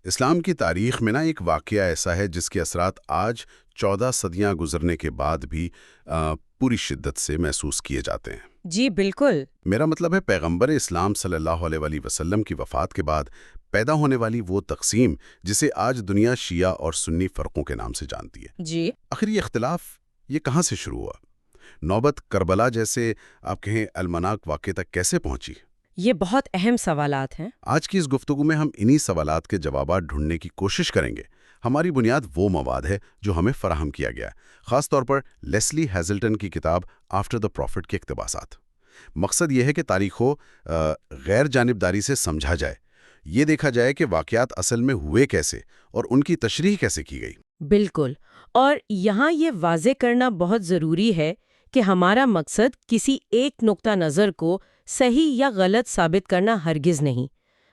اسلام کی تاریخ میں ایک واقعہ ایسا ہے جس کے اثرات آج 14 صدیاں گزرنے کے بعد بھی پوری شدت سے محسوس کیے جاتے ہیں۔ جی بالکل۔ میرا مطلب ہے پیغمبر اسلام صلی اللہ علیہ وآلہ وسلم کی وفات کے بعد پیدا ہونے والی وہ تقسیم جسے آج دنیا شیعہ اور سنی فرقوں کے نام سے جانتی ہے۔ جی آخر یہ اختلاف یہ کہاں سے شروع ہوا؟ نوبت کربلا جیسے آپ کہیں المناک واقعے تک کیسے پہنچی؟ یہ بہت اہم سوالات ہیں۔ آج کی اس گفتگو میں ہم انہی سوالات کے جوابات ڈھونڈنے کی کوشش کریں گے۔ ہماری بنیاد وہ مواد ہے جو ہمیں فراہم کیا گیا ہے، خاص طور پر لیسلی ہیزلٹن کی کتاب آفٹر دا پروفٹ کے اقتباسات۔ مقصد یہ ہے کہ تاریخ کو غیر جانبداری سے سمجھا جائے، یہ دیکھا جائے کہ واقعات اصل میں ہوئے کیسے اور ان کی تشریح کیسے کی گئی۔ بالکل، اور یہاں یہ واضح کرنا بہت ضروری ہے کہ ہمارا مقصد کسی ایک نقطہ نظر کو صحیح یا غلط ثابت کرنا ہرگز نہیں،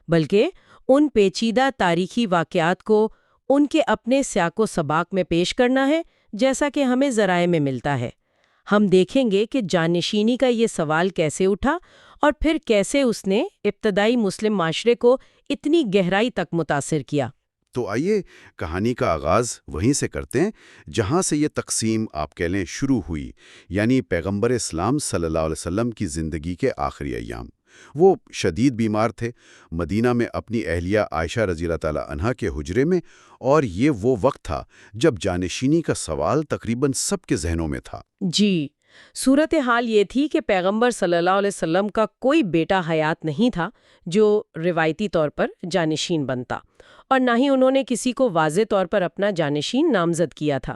بلکہ ان پیچیدہ تاریخی واقعات کو ان کے اپنے سیاق و سباق میں پیش کرنا ہے جیسا کہ ہمیں ذرائع میں ملتا ہے۔ ہم دیکھیں گے کہ جانشینی کا یہ سوال کیسے اٹھا اور پھر کیسے اس نے ابتدائی مسلم معاشرے کو اتنی گہرائی تک متاثر کیا۔ تو آئیے کہانی کا آغاز وہیں سے کرتے ہیں جہاں سے یہ تقسیم آپ کہہ لیں شروع ہوئی، یعنی پیغمبر اسلام صلی اللہ علیہ وسلم کی زندگی کے آخری ایام۔ وہ شدید بیمار تھے، مدینہ میں اپنی اہلیہ عائشہ رضی اللہ تعالی عنہا کے حجرے میں، اور یہ وہ وقت تھا جب جانشینی کا سوال تقریباً سب کے ذہنوں میں تھا۔ جی، صورتحال یہ تھی کہ پیغمبر صلی اللہ علیہ وسلم کا کوئی بیٹا حیات نہیں تھا جو روایتی طور پر جانشین بنتا، اور نہ ہی انہوں نے کسی کو واضح طور پر اپنا جانشین نامزد کیا تھا۔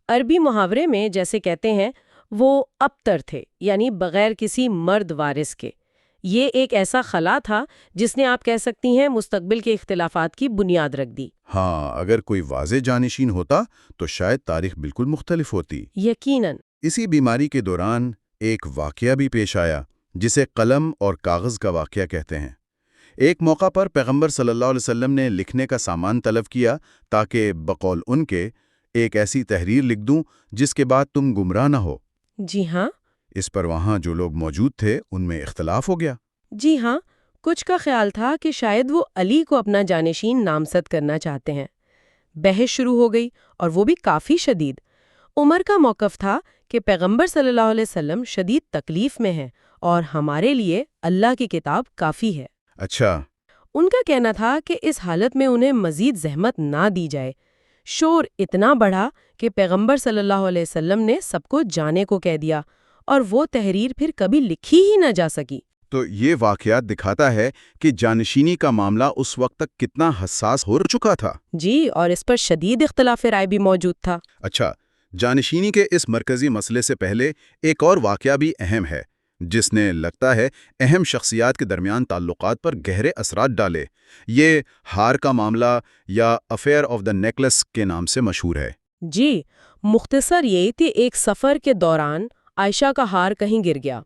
عربی محاورے میں جیسے کہتے ہیں وہ ابتر تھے، یعنی بغیر کسی مرد وارث کے۔ یہ ایک ایسا خلا تھا جس نے آپ کہہ سکتی ہیں مستقبل کے اختلافات کی بنیاد رکھ دی۔ ہاں، اگر کوئی واضح جانشین ہوتا تو شاید تاریخ بالکل مختلف ہوتی۔ یقیناً۔ اسی بیماری کے دوران ایک واقعہ بھی پیش آیا جسے قلم اور کاغذ کا واقعہ کہتے ہیں۔ ایک موقع پر پیغمبر صلی اللہ علیہ وسلم نے لکھنے کا سامان طلب کیا تاکہ بقول ان کے ایک ایسی تحریر لکھ دوں جس کے بعد تم گمراہ نہ ہو۔ جی ہاں۔ اس پر وہاں جو لوگ موجود تھے ان میں اختلاف ہو گیا۔ جی ہاں، کچھ کا خیال تھا کہ شاید وہ علی کو اپنا جانشین نامزد کرنا چاہتے ہیں۔ بحث شروع ہو گئی، اور وہ بھی کافی شدید۔ عمر کا موقف تھا کہ پیغمبر صلی اللہ علیہ وسلم شدید تکلیف میں ہیں اور ہمارے لیے اللہ کی کتاب کافی ہے۔ اچھا۔ ان کا کہنا تھا کہ اس حالت میں انہیں مزید زحمت نہ دی جائے۔ شور اتنا بڑھا کہ پیغمبر صلی اللہ علیہ وسلم نے سب کو جانے کو کہہ دیا، اور وہ تحریر پھر کبھی لکھی ہی نہ جا سکی۔ تو یہ واقعات دکھاتا ہے کہ جانشینی کا معاملہ اس وقت تک کتنا حساس ہو چکا تھا۔ جی، اور اس پر شدید اختلاف رائے بھی موجود تھا۔ اچھا، جانشینی کے اس مرکزی مسئلے سے پہلے ایک اور واقعہ بھی اہم ہے جس نے لگتا ہے اہم شخصیات کے درمیان تعلقات پر گہرے اثرات ڈالے۔ یہ ہار کا معاملہ یا افیئر آف دا نیکلس کے نام سے مشہور ہے۔ جی، مختصر یہ کہ ایک سفر کے دوران عائشہ کا ہار کہیں گر گیا۔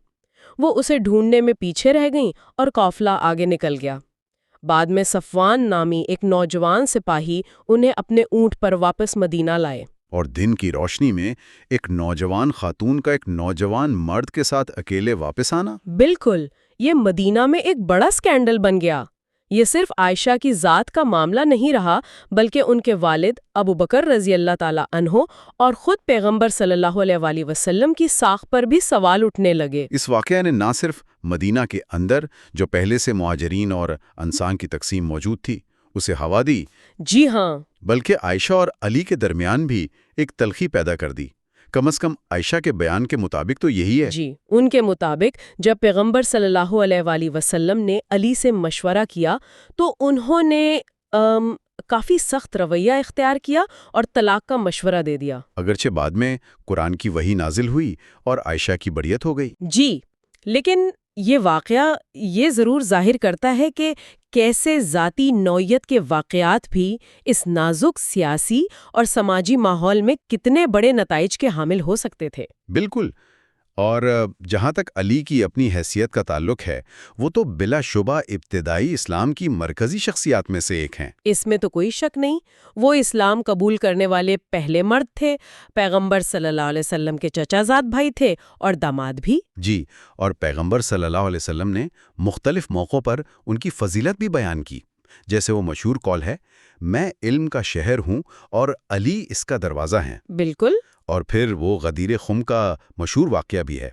وہ اسے ڈھونڈنے میں پیچھے رہ گئیں اور قافلہ آگے نکل گیا۔ بعد میں صفوان نامی ایک نوجوان سپاہی انہیں اپنے اونٹ پر واپس مدینہ لائے۔ اور دن کی روشنی میں ایک نوجوان خاتون کا ایک نوجوان مرد کے ساتھ اکیلے واپس آنا؟ بالکل، یہ مدینہ میں ایک بڑا سکینڈل بن گیا۔ یہ صرف عائشہ کی ذات کا معاملہ نہیں رہا، بلکہ ان کے والد ابو بکر رضی اللہ تعالی عنہ اور خود پیغمبر صلی اللہ علیہ وآلہ وسلم کی ساکھ پر بھی سوال اٹھنے لگے۔ اس واقعہ نے نہ صرف مدینہ کے اندر جو پہلے سے مہاجرین اور انصار کی تقسیم موجود تھی اسے ہوا دی، جی ہاں، بلکہ عائشہ اور علی کے درمیان بھی ایک تلخی پیدا کر دی۔ کم از کم عائشہ کے بیان کے مطابق تو یہی ہے۔ جی، ان کے مطابق جب پیغمبر صلی اللہ علیہ وآلہ وسلم نے علی سے مشورہ کیا تو انہوں نے کافی سخت رویہ اختیار کیا اور طلاق کا مشورہ دے دیا۔ اگرچہ بعد میں قرآن کی وحی نازل ہوئی اور عائشہ کی بڑیت ہو گئی۔ جی، لیکن یہ واقعہ یہ ضرور ظاہر کرتا ہے کہ کیسے ذاتی نوعیت کے واقعات بھی اس نازک سیاسی اور سماجی ماحول میں کتنے بڑے نتائج کے حامل ہو سکتے تھے۔ بالکل، اور جہاں تک علی کی اپنی حیثیت کا تعلق ہے وہ تو بلا شبہ ابتدائی اسلام کی مرکزی شخصیات میں سے ایک ہیں۔ اس میں تو کوئی شک نہیں، وہ اسلام قبول کرنے والے پہلے مرد تھے، پیغمبر صلی اللہ علیہ وسلم کے چچا زاد بھائی تھے اور داماد بھی۔ جی، اور پیغمبر صلی اللہ علیہ وسلم نے مختلف موقعوں پر ان کی فضیلت بھی بیان کی، جیسے وہ مشہور قول ہے، میں علم کا شہر ہوں اور علی اس کا دروازہ ہیں۔ بالکل۔ اور پھر وہ غدیر خم کا مشہور واقعہ بھی ہے۔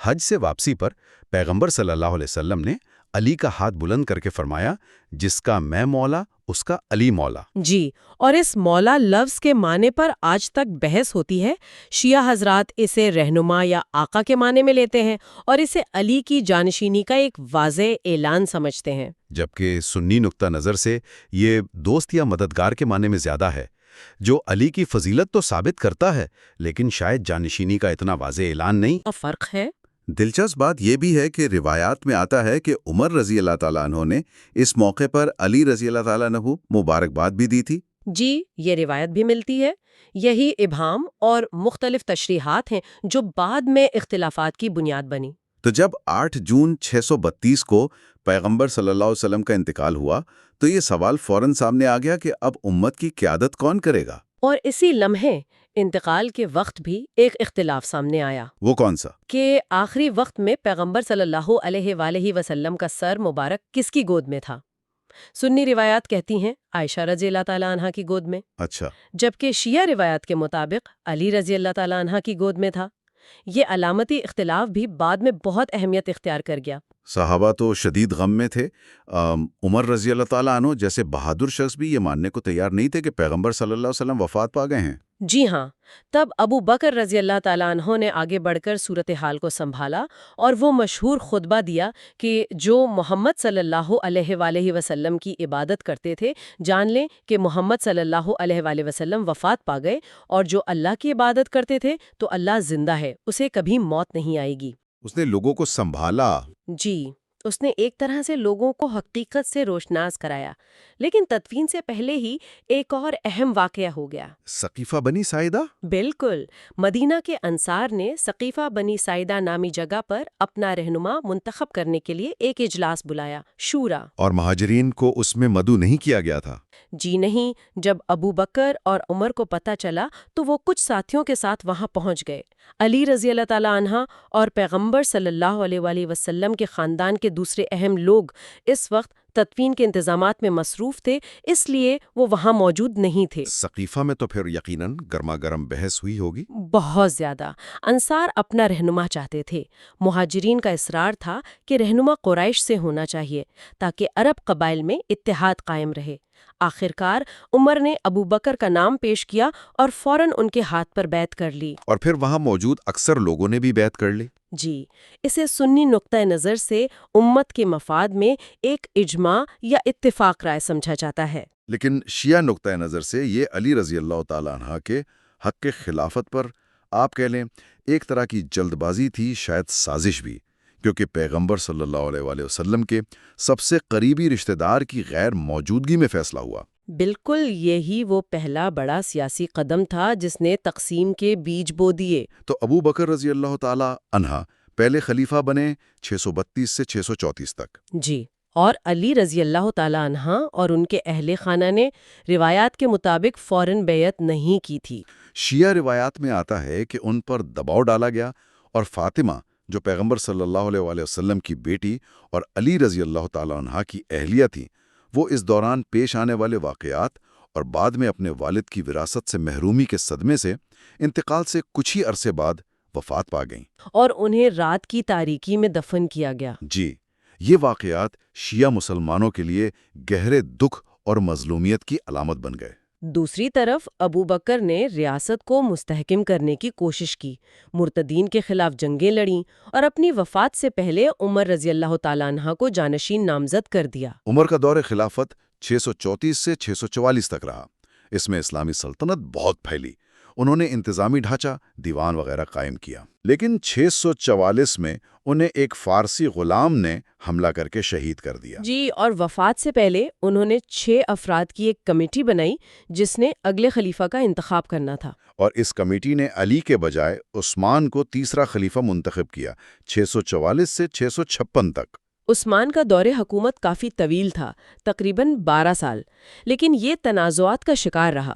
حج سے واپسی پر پیغمبر صلی اللہ علیہ وسلم نے علی کا ہاتھ بلند کر کے فرمایا، جس کا میں مولا اس کا علی مولا۔ جی، اور اس مولا لفظ کے معنی پر آج تک بحث ہوتی ہے۔ شیعہ حضرات اسے رہنما یا آقا کے معنی میں لیتے ہیں اور اسے علی کی جانشینی کا ایک واضح اعلان سمجھتے ہیں، جبکہ سنی نقطہ نظر سے یہ دوست یا مددگار کے معنی میں زیادہ ہے، جو علی کی فضیلت تو ثابت کرتا ہے لیکن شاید جانشینی کا اتنا واضح اعلان نہیں۔ اور فرق ہے۔ دلچسپ بات یہ بھی ہے کہ روایات میں آتا ہے کہ عمر رضی اللہ تعالیٰ عنہ نے اس موقع پر علی رضی اللہ تعالیٰ عنہ مبارکباد بھی دی تھی۔ جی، یہ روایت بھی ملتی ہے۔ یہی ابہام اور مختلف تشریحات ہیں جو بعد میں اختلافات کی بنیاد بنی۔ تو جب 8 جون 632 کو پیغمبر صلی اللہ علیہ وسلم کا انتقال ہوا تو یہ سوال فوراً سامنے آ گیا کہ اب امت کی قیادت کون کرے گا؟ اور اسی لمحے انتقال کے وقت بھی ایک اختلاف سامنے آیا وہ کون سا؟ کہ آخری وقت میں پیغمبر صلی اللہ علیہ وآلہ وسلم کا سر مبارک کس کی گود میں تھا؟ سنی روایات کہتی ہیں عائشہ رضی اللہ تعالیٰ عنہ کی گود میں، اچھا، جبکہ شیعہ روایات کے مطابق علی رضی اللہ تعالیٰ عنہ کی گود میں تھا۔ یہ علامتی اختلاف بھی بعد میں بہت اہمیت اختیار کر گیا۔ صحابہ تو شدید غم میں تھے۔ عمر رضی اللہ تعالیٰ عنہ جیسے بہادر شخص بھی یہ ماننے کو تیار نہیں تھے کہ پیغمبر صلی اللہ علیہ وسلم وفات پا گئے ہیں۔ جی ہاں، تب ابو بکر رضی اللہ تعالیٰ عنہ نے آگے بڑھ کر صورتحال کو سنبھالا اور وہ مشہور خطبہ دیا کہ جو محمد صلی اللہ علیہ وآلہ وسلم کی عبادت کرتے تھے، جان لیں کہ محمد صلی اللہ علیہ وآلہ وسلم وفات پا گئے، اور جو اللہ کی عبادت کرتے تھے تو اللہ زندہ ہے، اسے کبھی موت نہیں آئے گی۔ اس نے لوگوں کو سنبھالا۔ جی، اس نے ایک طرح سے لوگوں کو حقیقت سے روشناس کرایا، لیکن تدفین سے پہلے ہی ایک اور اہم واقعہ ہو گیا۔ سقیفہ بنی ساعدہ؟ بالکل، مدینہ کے انصار نے سقیفہ بنی ساعدہ نامی جگہ پر اپنا رہنما منتخب کرنے کے لیے ایک اجلاس بلایا، شورا۔ اور مہاجرین کو اس میں مدعو نہیں کیا گیا تھا؟ جی نہیں، جب ابو بکر اور عمر کو پتہ چلا تو وہ کچھ ساتھیوں کے ساتھ وہاں پہنچ گئے۔ علی رضی اللہ تعالیٰ عنہ اور پیغمبر صلی اللہ علیہ وآلہ وسلم کے خاندان کے دوسرے اہم لوگ اس وقت تدفین کے انتظامات میں مصروف تھے، اس لیے وہ وہاں موجود نہیں تھے۔ سقیفہ میں تو پھر یقیناً گرما گرم بحث ہوئی ہوگی۔ بہت زیادہ۔ انصار اپنا رہنما چاہتے تھے، مہاجرین کا اصرار تھا کہ رہنما قریش سے ہونا چاہیے تاکہ عرب قبائل میں اتحاد قائم رہے۔ آخرکار عمر نے ابو بکر کا نام پیش کیا اور فوراً ان کے ہاتھ پر بیعت کر لی۔ اور پھر وہاں موجود اکثر لوگوں نے بھی بیعت کر لی۔ جی، اسے سنی نقطہ نظر سے امت کے مفاد میں ایک اجماع یا اتفاق رائے سمجھا جاتا ہے۔ لیکن شیعہ نقطہ نظر سے یہ علی رضی اللہ تعالیٰ عنہ کے حق کے خلافت پر آپ کہہ لیں ایک طرح کی جلد بازی تھی، شاید سازش بھی، کیونکہ پیغمبر صلی اللہ علیہ وآلہ وسلم کے سب سے قریبی رشتہ دار کی غیر موجودگی میں فیصلہ ہوا۔ بالکل، یہی وہ پہلا بڑا سیاسی قدم تھا جس نے تقسیم کے بیج بو دیے۔ تو ابو بکر رضی اللہ تعالیٰ عنہ پہلے خلیفہ بنے 632 سے 634 تک۔ جی، اور علی رضی اللہ تعالیٰ عنہ اور ان کے اہل خانہ نے روایات کے مطابق فوراً بیعت نہیں کی تھی۔ شیعہ روایات میں آتا ہے کہ ان پر دباؤ ڈالا گیا اور فاطمہ جو پیغمبر صلی اللہ علیہ وآلہ وسلم کی بیٹی اور علی رضی اللہ تعالیٰ عنہ کی اہلیہ تھیں، وہ اس دوران پیش آنے والے واقعات اور بعد میں اپنے والد کی وراثت سے محرومی کے صدمے سے انتقال سے کچھ ہی عرصے بعد وفات پا گئیں، اور انہیں رات کی تاریکی میں دفن کیا گیا۔ جی، یہ واقعات شیعہ مسلمانوں کے لیے گہرے دکھ اور مظلومیت کی علامت بن گئے۔ دوسری طرف ابو بکر نے ریاست کو مستحکم کرنے کی کوشش کی، مرتدین کے خلاف جنگیں لڑیں اور اپنی وفات سے پہلے عمر رضی اللہ تعالیٰ عنہ کو جانشین نامزد کر دیا۔ عمر کا دور خلافت 634 سے 644 تک رہا۔ اس میں اسلامی سلطنت بہت پھیلی۔ انہوں نے انتظامی ڈھانچہ، دیوان وغیرہ قائم کیا، لیکن 644 میں انہیں ایک فارسی غلام نے حملہ کر کے شہید کر دیا۔ جی، اور وفات سے پہلے انہوں نے 6 افراد کی ایک کمیٹی بنائی جس نے اگلے خلیفہ کا انتخاب کرنا تھا۔ اور اس کمیٹی نے علی کے بجائے عثمان کو تیسرا خلیفہ منتخب کیا 644 سے 656 تک۔ عثمان کا دور حکومت کافی طویل تھا، تقریباً 12 سال، لیکن یہ تنازعات کا شکار رہا۔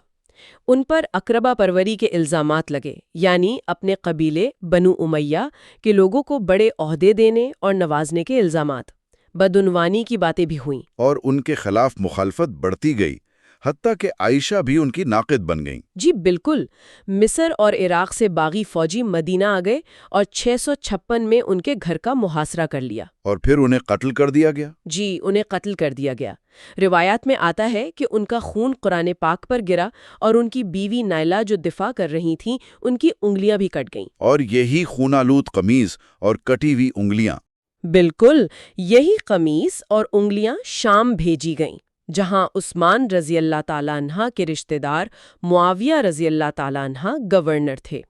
ان پر اقربا پروری کے الزامات لگے، یعنی اپنے قبیلے بنو امیہ کے لوگوں کو بڑے عہدے دینے اور نوازنے کے الزامات۔ بدعنوانی کی باتیں بھی ہوئیں، اور ان کے خلاف مخالفت بڑھتی گئی، حتیٰ کہ عائشہ بھی ان کی ناقد بن گئیں۔ جی بالکل، مصر اور عراق سے باغی فوجی مدینہ آ گئے اور 656 میں ان کے گھر کا محاصرہ کر لیا۔ اور پھر انہیں قتل کر دیا گیا۔ جی، انہیں قتل کر دیا گیا۔ روایات میں آتا ہے کہ ان کا خون قرآن پاک پر گرا اور ان کی بیوی نائلہ جو دفاع کر رہی تھیں ان کی انگلیاں بھی کٹ گئیں۔ اور یہی خون آلود قمیص اور کٹی ہوئی انگلیاں بالکل، یہی قمیص اور انگلیاں شام بھیجی گئیں، جہاں عثمان رضی اللہ تعالیٰ عنہ کے رشتہ دار معاویہ رضی اللہ تعالیٰ عنہ گورنر تھے۔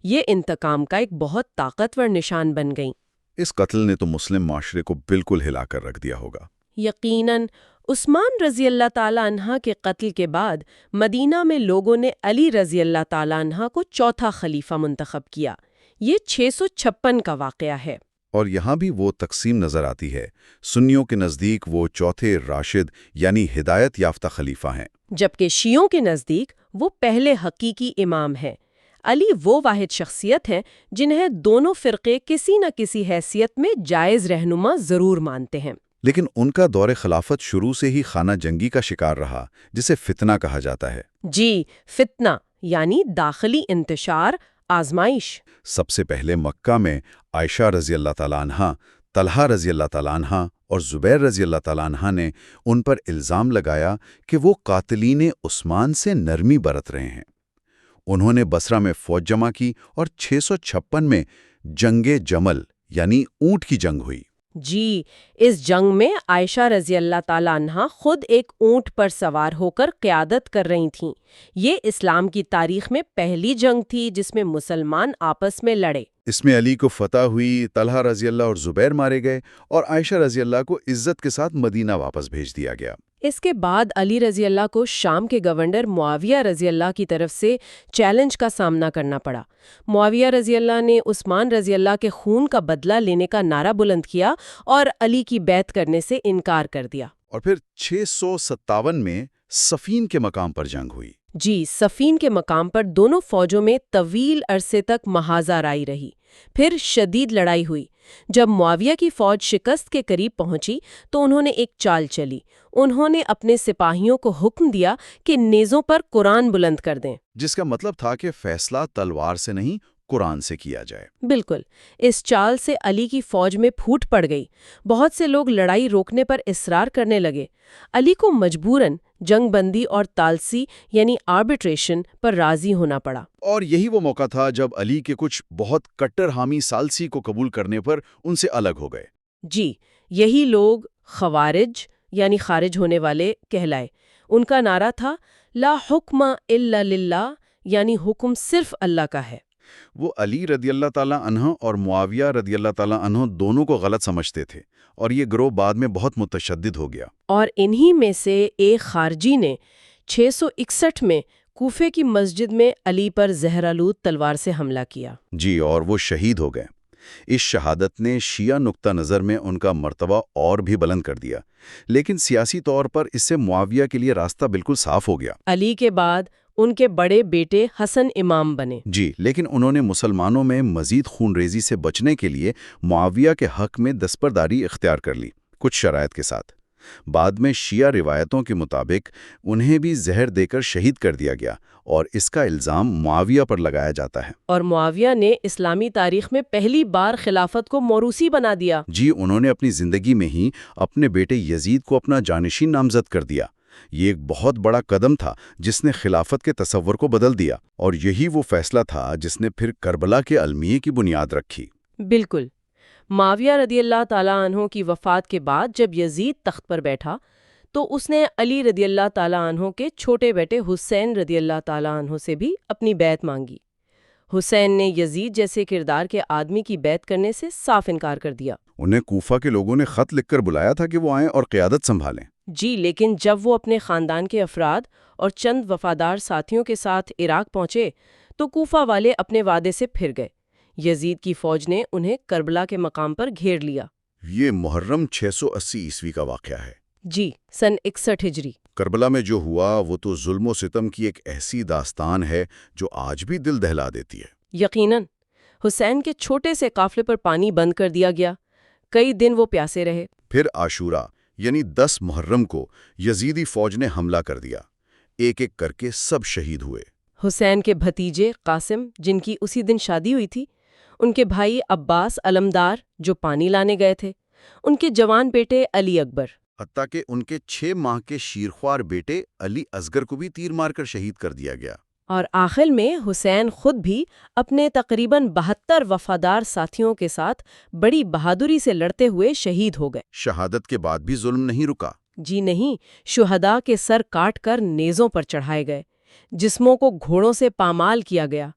یہ انتقام کا ایک بہت طاقتور نشان بن گئیں۔ اس قتل نے تو مسلم معاشرے کو بالکل ہلا کر رکھ دیا ہوگا۔ یقیناً عثمان رضی اللہ تعالیٰ عنہ کے قتل کے بعد مدینہ میں لوگوں نے علی رضی اللہ تعالیٰ عنہ کو چوتھا خلیفہ منتخب کیا۔ یہ 656 کا واقعہ ہے۔ اور یہاں بھی وہ تقسیم نظر آتی ہے۔ سنیوں کے نزدیک وہ چوتھے راشد یعنی ہدایت یافتہ خلیفہ ہیں، جبکہ شیعوں کے نزدیک وہ پہلے حقیقی امام ہیں۔ علی وہ واحد شخصیت ہیں جنہیں دونوں فرقے کسی نہ کسی حیثیت میں جائز رہنما ضرور مانتے ہیں۔ لیکن ان کا دور خلافت شروع سے ہی خانہ جنگی کا شکار رہا، جسے فتنہ کہا جاتا ہے۔ جی، فتنہ یعنی داخلی انتشار، آزمائش۔ سب سے پہلے مکہ میں عائشہ رضی اللہ تعالیٰ عنہ، طلحہ رضی اللہ تعالیٰ عنہ اور زبیر رضی اللہ تعالیٰ عنہ نے ان پر الزام لگایا کہ وہ قاتلین عثمان سے نرمی برت رہے ہیں۔ انہوں نے بصرہ میں فوج جمع کی اور 656 میں جنگ جمل یعنی اونٹ کی جنگ ہوئی۔ جی، اس جنگ میں عائشہ رضی اللہ تعالیٰ عنہا خود ایک اونٹ پر سوار ہو کر قیادت کر رہی تھیں۔ یہ اسلام کی تاریخ میں پہلی جنگ تھی جس میں مسلمان آپس میں لڑے۔ اس میں علی کو فتح ہوئی، طلحہ رضی اللہ اور زبیر مارے گئے اور عائشہ رضی اللہ کو عزت کے ساتھ مدینہ واپس بھیج دیا گیا۔ اس کے بعد علی رضی اللہ کو شام کے گورنر معاویہ رضی اللہ کی طرف سے چیلنج کا سامنا کرنا پڑا۔ معاویہ رضی اللہ نے عثمان رضی اللہ کے خون کا بدلہ لینے کا نعرہ بلند کیا اور علی کی بیعت کرنے سے انکار کر دیا۔ اور پھر 657 میں صفین کے مقام پر جنگ ہوئی۔ جی، صفین کے مقام پر دونوں فوجوں میں طویل عرصے تک محاذہ رائی رہی۔ پھر شدید لڑائی ہوئی۔ جب معاویہ کی فوج شکست کے قریب پہنچی تو انہوں نے ایک چال چلی۔ انہوں نے اپنے سپاہیوں کو حکم دیا کہ نیزوں پر قرآن بلند کر دیں، جس کا مطلب تھا کہ فیصلہ تلوار سے نہیں قرآن سے کیا جائے۔ بالکل۔ اس چال سے علی کی فوج میں پھوٹ پڑ گئی۔ بہت سے لوگ لڑائی روکنے پر اصرار کرنے لگے۔ علی کو مجبوراً جنگ بندی اور تالسی یعنی آربیٹریشن پر راضی ہونا پڑا۔ اور یہی وہ موقع تھا جب علی کے کچھ بہت کٹر حامی سالسی کو قبول کرنے پر ان سے الگ ہو گئے۔ جی، یہی لوگ خوارج یعنی خارج ہونے والے کہلائے۔ ان کا نعرہ تھا لا حکم الا للہ، یعنی حکم صرف اللہ کا ہے۔ وہ علی رضی اللہ تعالیٰ عنہ اور معاویہ رضی اللہ تعالیٰ عنہ دونوں کو غلط سمجھتے تھے، اور یہ گروہ بعد میں بہت متشدد ہو گیا۔ اور انہی میں سے ایک خارجی نے 661 میں کوفے کی مسجد میں علی پر زہرآلود تلوار سے حملہ کیا۔ جی، اور وہ شہید ہو گئے۔ اس شہادت نے شیعہ نقطہ نظر میں ان کا مرتبہ اور بھی بلند کر دیا، لیکن سیاسی طور پر اس سے معاویہ کے لیے راستہ بالکل صاف ہو گیا۔ علی کے بعد ان کے بڑے بیٹے حسن امام بنے۔ جی، لیکن انہوں نے مسلمانوں میں مزید خون ریزی سے بچنے کے لیے معاویہ کے حق میں دستبرداری اختیار کر لی، کچھ شرائط کے ساتھ۔ بعد میں شیعہ روایتوں کے مطابق انہیں بھی زہر دے کر شہید کر دیا گیا، اور اس کا الزام معاویہ پر لگایا جاتا ہے۔ اور معاویہ نے اسلامی تاریخ میں پہلی بار خلافت کو موروثی بنا دیا۔ جی، انہوں نے اپنی زندگی میں ہی اپنے بیٹے یزید کو اپنا جانشین نامزد کر دیا۔ یہ ایک بہت بڑا قدم تھا جس نے خلافت کے تصور کو بدل دیا، اور یہی وہ فیصلہ تھا جس نے پھر کربلا کے المیے کی بنیاد رکھی۔ بالکل۔ معاویہ رضی اللہ تعالیٰ عنہ کی وفات کے بعد جب یزید تخت پر بیٹھا تو اس نے علی رضی اللہ تعالیٰ عنہ کے چھوٹے بیٹے حسین رضی اللہ تعالیٰ عنہ سے بھی اپنی بیعت مانگی۔ حسین نے یزید جیسے کردار کے آدمی کی بیعت کرنے سے صاف انکار کر دیا۔ انہیں کوفہ کے لوگوں نے خط لکھ کر بلایا تھا کہ وہ آئیں اور قیادت سنبھالیں۔ جی، لیکن جب وہ اپنے خاندان کے افراد اور چند وفادار ساتھیوں کے ساتھ عراق پہنچے تو کوفہ والے اپنے وعدے سے پھر گئے۔ یزید کی فوج نے انہیں کربلا کے مقام پر گھیر لیا۔ یہ محرم 680 عیسوی کا واقعہ ہے۔ جی، سن 61 ہجری۔ کربلا میں جو ہوا وہ تو ظلم و ستم کی ایک ایسی داستان ہے جو آج بھی دل دہلا دیتی ہے۔ یقیناً حسین کے چھوٹے سے قافلے پر پانی بند کر دیا گیا۔ کئی دن وہ پیاسے رہے۔ پھر عاشورہ یعنی 10 محرم کو یزیدی فوج نے حملہ کر دیا۔ ایک ایک کر کے سب شہید ہوئے۔ حسین کے بھتیجے قاسم، جن کی اسی دن شادی ہوئی تھی، ان کے بھائی عباس علمدار جو پانی لانے گئے تھے، ان کے جوان بیٹے علی اکبر، حتیٰ کہ ان کے 6 ماہ کے شیرخوار بیٹے علی اصغر کو بھی تیر مار کر شہید کر دیا گیا۔ اور آخر میں حسین خود بھی اپنے تقریباً 72 وفادار ساتھیوں کے ساتھ بڑی بہادری سے لڑتے ہوئے شہید ہو گئے۔ شہادت کے بعد بھی ظلم نہیں رکا۔ جی نہیں، شہداء کے سر کاٹ کر نیزوں پر چڑھائے گئے، جسموں کو گھوڑوں سے پامال کیا گیا۔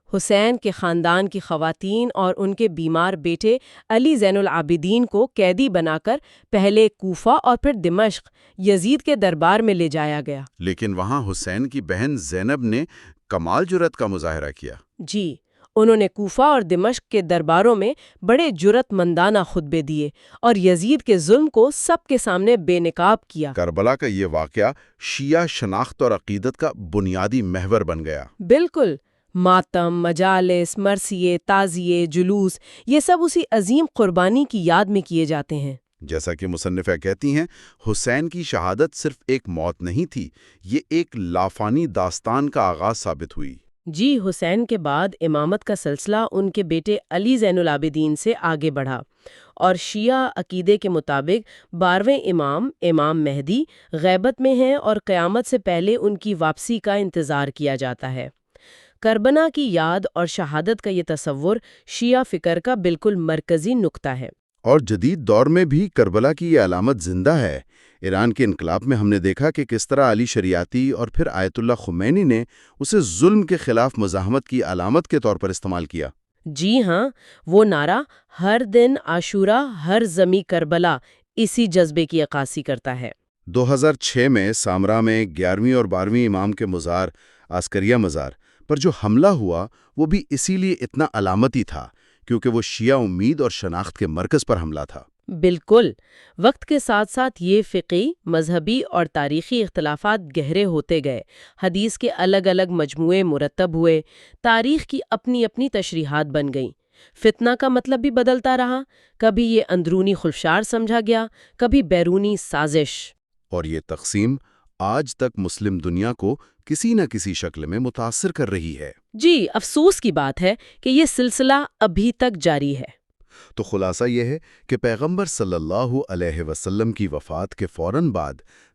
حسین کے خاندان کی خواتین اور ان کے بیمار بیٹے علی زین العابدین کو قیدی بنا کر پہلے کوفہ اور پھر دمشق یزید کے دربار میں لے جایا گیا۔ لیکن وہاں حسین کی بہن زینب نے کمال جرأت کا مظاہرہ کیا۔ جی، انہوں نے کوفہ اور دمشق کے درباروں میں بڑے جرأت مندانہ خطبے دیے اور یزید کے ظلم کو سب کے سامنے بے نقاب کیا۔ کربلا کا یہ واقعہ شیعہ شناخت اور عقیدت کا بنیادی محور بن گیا۔ بالکل، ماتم، مجالس، مرثیے، تعزیے، جلوس، یہ سب اسی عظیم قربانی کی یاد میں کیے جاتے ہیں۔ جیسا کہ مصنفہ کہتی ہیں، حسین کی شہادت صرف ایک موت نہیں تھی، یہ ایک لافانی داستان کا آغاز ثابت ہوئی۔ جی، حسین کے بعد امامت کا سلسلہ ان کے بیٹے علی زین العابدین سے آگے بڑھا، اور شیعہ عقیدے کے مطابق 12ویں امام مہدی غیبت میں ہیں اور قیامت سے پہلے ان کی واپسی کا انتظار کیا جاتا ہے۔ کربلا کی یاد اور شہادت کا یہ تصور شیعہ فکر کا بالکل مرکزی نقطہ ہے۔ اور جدید دور میں بھی کربلا کی یہ علامت زندہ ہے۔ ایران کے انقلاب میں ہم نے دیکھا کہ کس طرح علی شریعتی اور پھر آیت اللہ خمینی نے اسے ظلم کے خلاف مزاحمت کی علامت کے طور پر استعمال کیا۔ جی ہاں، وہ نعرہ ہر دن عاشورہ ہر زمی کربلا اسی جذبے کی عکاسی کرتا ہے۔ 2006 میں سامرا میں 11ویں اور 12ویں امام کے مزار عسکریہ مزار پر جو حملہ ہوا وہ بھی اسی لیے اتنا علامتی تھا، کیونکہ وہ شیعہ امید اور شناخت کے مرکز پر حملہ تھا۔ بالکل، وقت کے ساتھ ساتھ یہ فقہی، مذہبی اور تاریخی اختلافات گہرے ہوتے گئے، حدیث کے الگ الگ مجموعے مرتب ہوئے، تاریخ کی اپنی اپنی تشریحات بن گئیں، فتنہ کا مطلب بھی بدلتا رہا، کبھی یہ اندرونی خلشار سمجھا گیا، کبھی بیرونی سازش۔ اور یہ تقسیم آج تک مسلم دنیا کو کسی نہ کسی شکل میں متاثر کر رہی ہے۔ جی، افسوس کی بات ہے کہ یہ سلسلہ ابھی تک جاری ہے۔ تو خلاصہ یہ ہے کہ پیغمبر صلی اللہ علیہ وسلم کی وفات کے فوراً بعد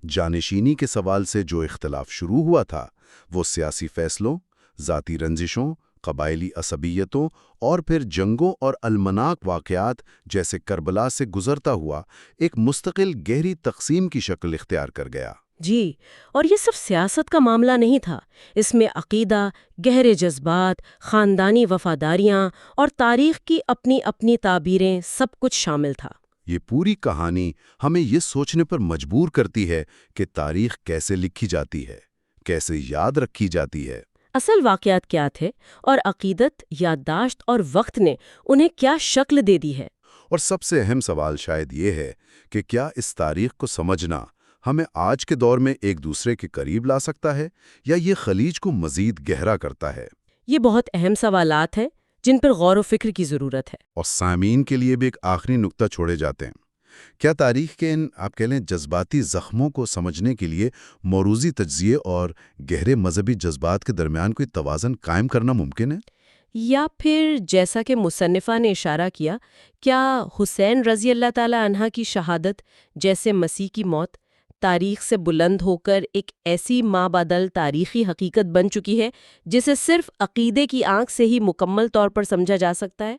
جانشینی کے سوال سے جو اختلاف شروع ہوا تھا، وہ سیاسی فیصلوں، ذاتی رنجشوں، قبائلی عصبیتوں اور پھر جنگوں اور المناک واقعات جیسے کربلا سے گزرتا ہوا ایک مستقل گہری تقسیم کی شکل اختیار کر گیا۔ جی، اور یہ صرف سیاست کا معاملہ نہیں تھا، اس میں عقیدہ، گہرے جذبات، خاندانی وفاداریاں اور تاریخ کی اپنی اپنی تعبیریں، سب کچھ شامل تھا۔ یہ پوری کہانی ہمیں یہ سوچنے پر مجبور کرتی ہے کہ تاریخ کیسے لکھی جاتی ہے، کیسے یاد رکھی جاتی ہے، اصل واقعات کیا تھے، اور عقیدت، یادداشت اور وقت نے انہیں کیا شکل دے دی ہے۔ اور سب سے اہم سوال شاید یہ ہے کہ کیا اس تاریخ کو سمجھنا ہمیں آج کے دور میں ایک دوسرے کے قریب لا سکتا ہے یا یہ خلیج کو مزید گہرا کرتا ہے؟ یہ بہت اہم سوالات ہیں جن پر غور و فکر کی ضرورت ہے۔ اور سامعین کے لیے بھی ایک آخری نقطہ چھوڑے جاتے ہیں۔ کیا تاریخ کے ان آپ کہہ لیں جذباتی زخموں کو سمجھنے کے لیے موروثی تجزیے اور گہرے مذہبی جذبات کے درمیان کوئی توازن قائم کرنا ممکن ہے؟ یا پھر جیسا کہ مصنفہ نے اشارہ کیا، کیا حسین رضی اللہ تعالی عنہ کی شہادت جیسے مسیح کی موت تاریخ سے بلند ہو کر ایک ایسی مابعدل تاریخی حقیقت بن چکی ہے جسے صرف عقیدے کی آنکھ سے ہی مکمل طور پر سمجھا جا سکتا ہے؟